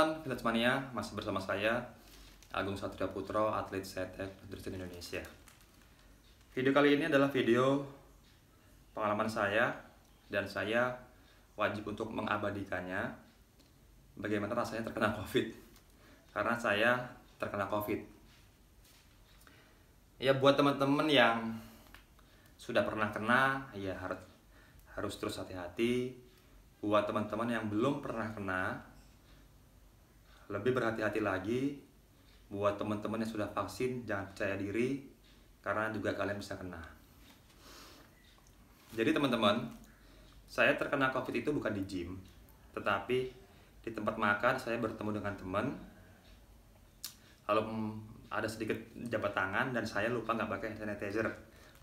teman-teman, Fitness Mania, masih bersama saya Agung Satria Putro, atlet CTEK Nutrition Indonesia. Video kali ini adalah video pengalaman saya, dan saya wajib untuk mengabadikannya. Bagaimana rasanya terkena COVID, karena saya terkena COVID. Ya, buat teman-teman yang sudah pernah kena, ya harus terus hati-hati. Buat teman-teman yang belum pernah kena, lebih berhati-hati lagi. Buat teman-teman yang sudah vaksin, jangan percaya diri, karena juga kalian bisa kena. Jadi teman-teman, saya terkena COVID itu bukan di gym, tetapi di tempat makan. Saya bertemu dengan teman, lalu ada sedikit jabat tangan, dan saya lupa nggak pakai hand sanitizer,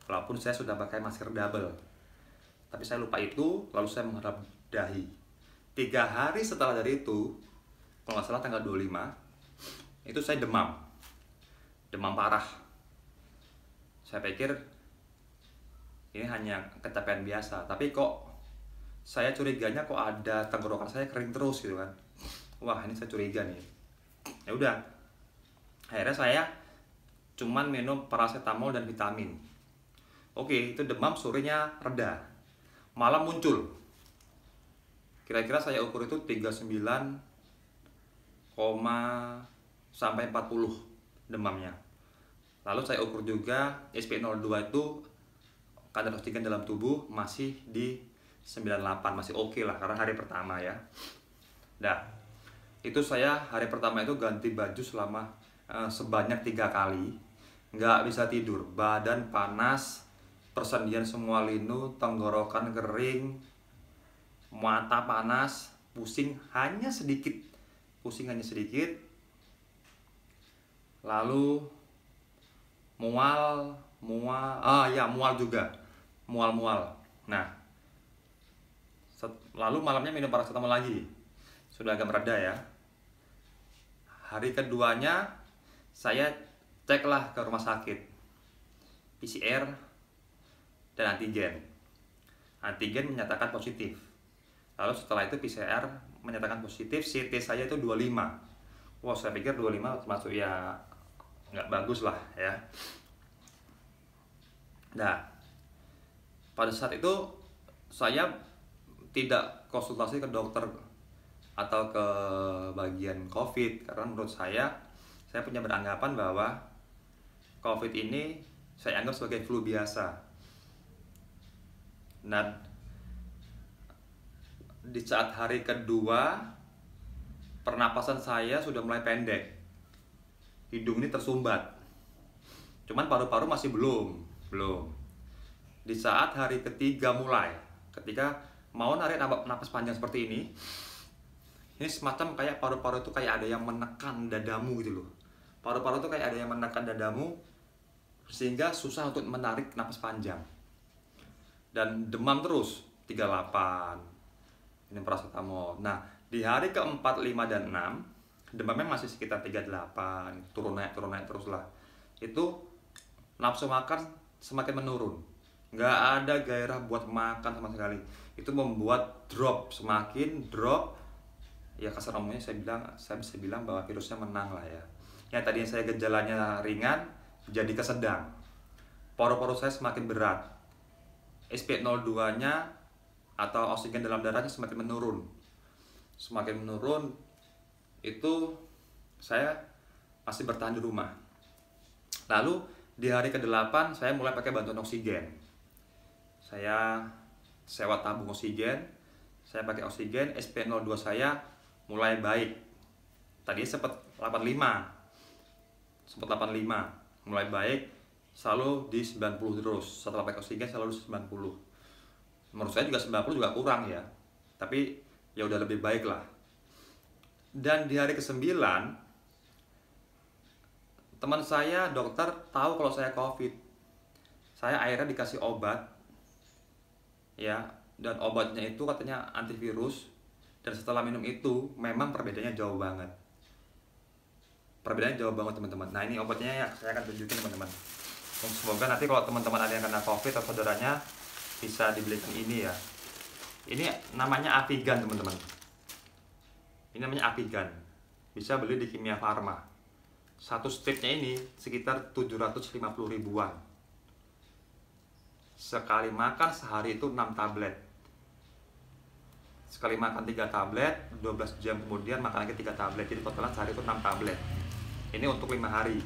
walaupun saya sudah pakai masker double. Tapi saya lupa itu, lalu saya menghadap dahi. 3 hari setelah dari itu, kalau nggak salah tanggal 25, itu saya demam parah. Saya pikir ini hanya kecapean biasa, tapi kok saya curiganya kok ada tenggorokan saya kering terus gitu kan. Wah, ini saya curiga nih. Ya udah, akhirnya saya cuman minum paracetamol dan vitamin. Oke, itu demam sorenya reda, malam muncul. Kira-kira saya ukur itu 39, sampai 40 demamnya. Lalu saya ukur juga SpO2 itu, kadar oksigen dalam tubuh masih di 98, masih oke lah karena hari pertama ya. Nah, itu saya hari pertama itu ganti baju selama sebanyak 3 kali. Nggak bisa tidur, badan panas, persendian semua linu, tenggorokan kering, mata panas, pusing hanya sedikit, lalu mual juga, mual. Nah, lalu malamnya minum paracetamol lagi, sudah agak mereda ya. Hari keduanya saya ceklah ke rumah sakit, PCR dan antigen menyatakan positif. Lalu setelah itu PCR menyatakan positif, CT saya itu 25. Wah, saya pikir 25 termasuk ya nggak bagus lah ya. Nah, pada saat itu saya tidak konsultasi ke dokter atau ke bagian COVID, karena menurut saya punya beranggapan bahwa COVID ini saya anggap sebagai flu biasa. Nah, di saat hari kedua, pernapasan saya sudah mulai pendek, hidung ini tersumbat, cuman paru-paru masih belum. Di saat hari ketiga mulai, ketika mau narik napas panjang seperti ini semacam kayak paru-paru itu kayak ada yang menekan dadamu gitu loh. Paru-paru itu kayak ada yang menekan dadamu, sehingga susah untuk menarik napas panjang. Dan demam terus, 38, ini paracetamol. Nah, di hari keempat, 5, dan 6, demamnya masih sekitar 38, turun naik terus lah. Itu nafsu makan semakin menurun, nggak ada gairah buat makan sama sekali. Itu membuat semakin drop. Ya, kasar omongnya saya bisa bilang bahwa virusnya menang lah ya. Yang tadinya saya gejalanya ringan jadi ke sedang. Paru-paru saya semakin berat. SpO2-nya atau oksigen dalam darahnya semakin menurun. Itu saya masih bertahan di rumah. Lalu di hari ke-8 saya mulai pakai bantuan oksigen. Saya sewa tabung oksigen, saya pakai oksigen, SpO2 saya mulai baik. Tadi sempat 85, mulai baik, selalu di 90 terus. Setelah pakai oksigen selalu 90. Menurut saya juga 90 juga kurang ya, tapi ya udah lebih baik lah. Dan di hari ke-9, teman saya dokter tahu kalau saya COVID. Saya akhirnya dikasih obat ya, dan obatnya itu katanya antivirus. Dan setelah minum itu memang perbedaannya jauh banget. Teman-teman. Nah, ini obatnya ya, saya akan tunjukin teman-teman. Semoga nanti kalau teman-teman ada yang kena COVID atau saudaranya bisa dibelikan ini ya. Ini namanya Avigan, teman-teman. Ini namanya Avigan. bisa beli di Kimia Farma. Satu stripnya ini sekitar 750 ribuan. Sekali makan sehari itu 6 tablet. Sekali makan 3 tablet, 12 jam kemudian makan lagi 3 tablet. Jadi totalan sehari itu 6 tablet. Ini untuk 5 hari.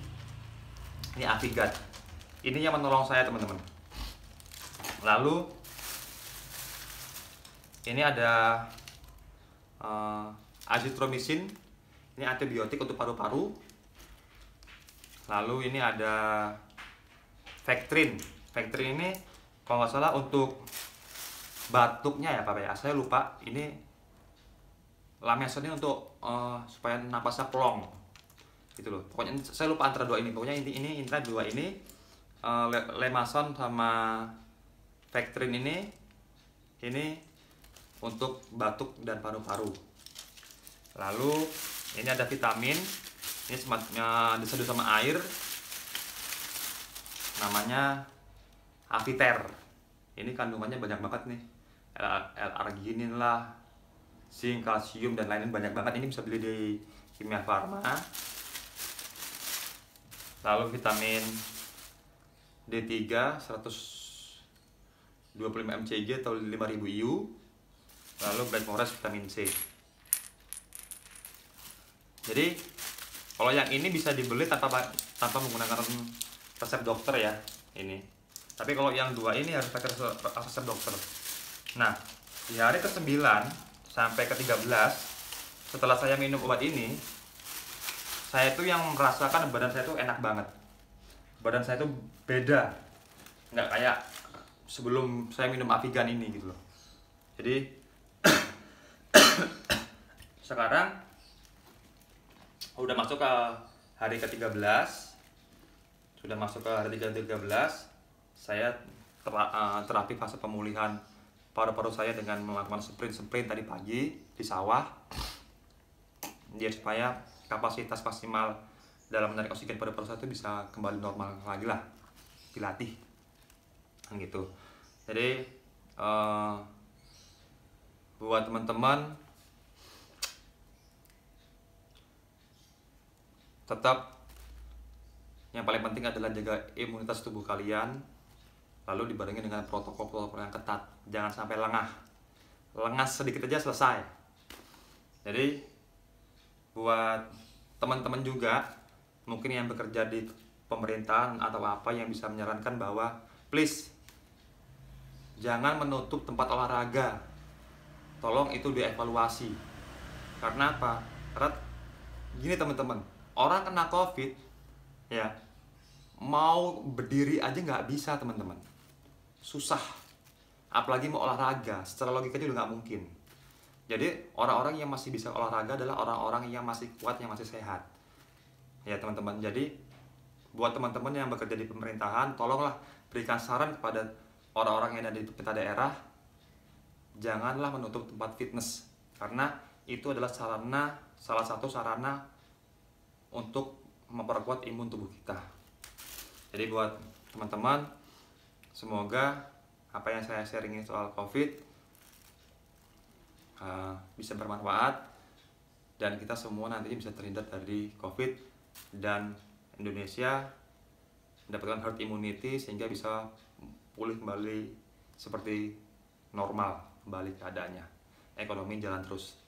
Ini Avigat. Ini yang menolong saya, teman-teman. Lalu ini ada azitromisin. Ini antibiotik untuk paru-paru. Lalu ini ada Vectrin. Vectrin ini kalau nggak salah untuk batuknya ya Pak ya. Saya lupa. Ini Lamesonnya untuk supaya napasnya plong. Gitu loh. Pokoknya saya lupa antara dua ini. Pokoknya ini antara dua ini, Lemason sama Vectrin ini untuk batuk dan paru-paru. Lalu ini ada vitamin. Ini sematnya diseduh sama air, namanya Aviter. Ini kandungannya banyak banget nih, L-arginin lah, zinc, kalsium dan lain-lain banyak banget. Ini bisa beli di Kimia Farma. Lalu vitamin D3 125 mcg atau 5000 IU. Lalu Blackmores vitamin C. Jadi kalau yang ini bisa dibeli tanpa menggunakan resep dokter ya, ini. Tapi kalau yang dua ini harus pakai resep dokter. Nah, di hari ke-9 sampai ke-13 setelah saya minum obat ini, saya itu yang merasakan badan saya itu enak banget. Badan saya itu beda. Nggak kayak sebelum saya minum Avigan ini gitu loh. Jadi sekarang udah masuk ke hari ke-13. Sudah masuk ke hari ke-13. Saya terapi fase pemulihan paru-paru saya dengan melakukan sprint tadi pagi di sawah. Dia supaya kapasitas maksimal dalam menarik oksigen paru-paru saya itu bisa kembali normal lagi lah. Dilatih. Kan gitu. Jadi buat teman-teman tetap yang paling penting adalah jaga imunitas tubuh kalian, lalu dibarengi dengan protokol-protokol yang ketat. Jangan sampai lengah. Lengah sedikit aja selesai. Jadi buat teman-teman juga mungkin yang bekerja di pemerintahan atau apa yang bisa menyarankan bahwa please jangan menutup tempat olahraga. Tolong itu dievaluasi. Karena apa? Karena gini teman-teman, orang kena COVID ya mau berdiri aja nggak bisa teman-teman, susah. Apalagi mau olahraga, secara logikanya udah nggak mungkin. Jadi orang-orang yang masih bisa olahraga adalah orang-orang yang masih kuat, yang masih sehat. Ya teman-teman, jadi buat teman-teman yang bekerja di pemerintahan, tolonglah berikan saran kepada orang-orang yang ada di pemerintah daerah, janganlah menutup tempat fitness, karena itu adalah salah satu sarana untuk memperkuat imun tubuh kita. Jadi buat teman-teman, semoga apa yang saya sharingin soal COVID bisa bermanfaat dan kita semua nantinya bisa terhindar dari COVID dan Indonesia mendapatkan herd immunity sehingga bisa pulih kembali seperti normal, kembali keadaannya. Ekonomi jalan terus.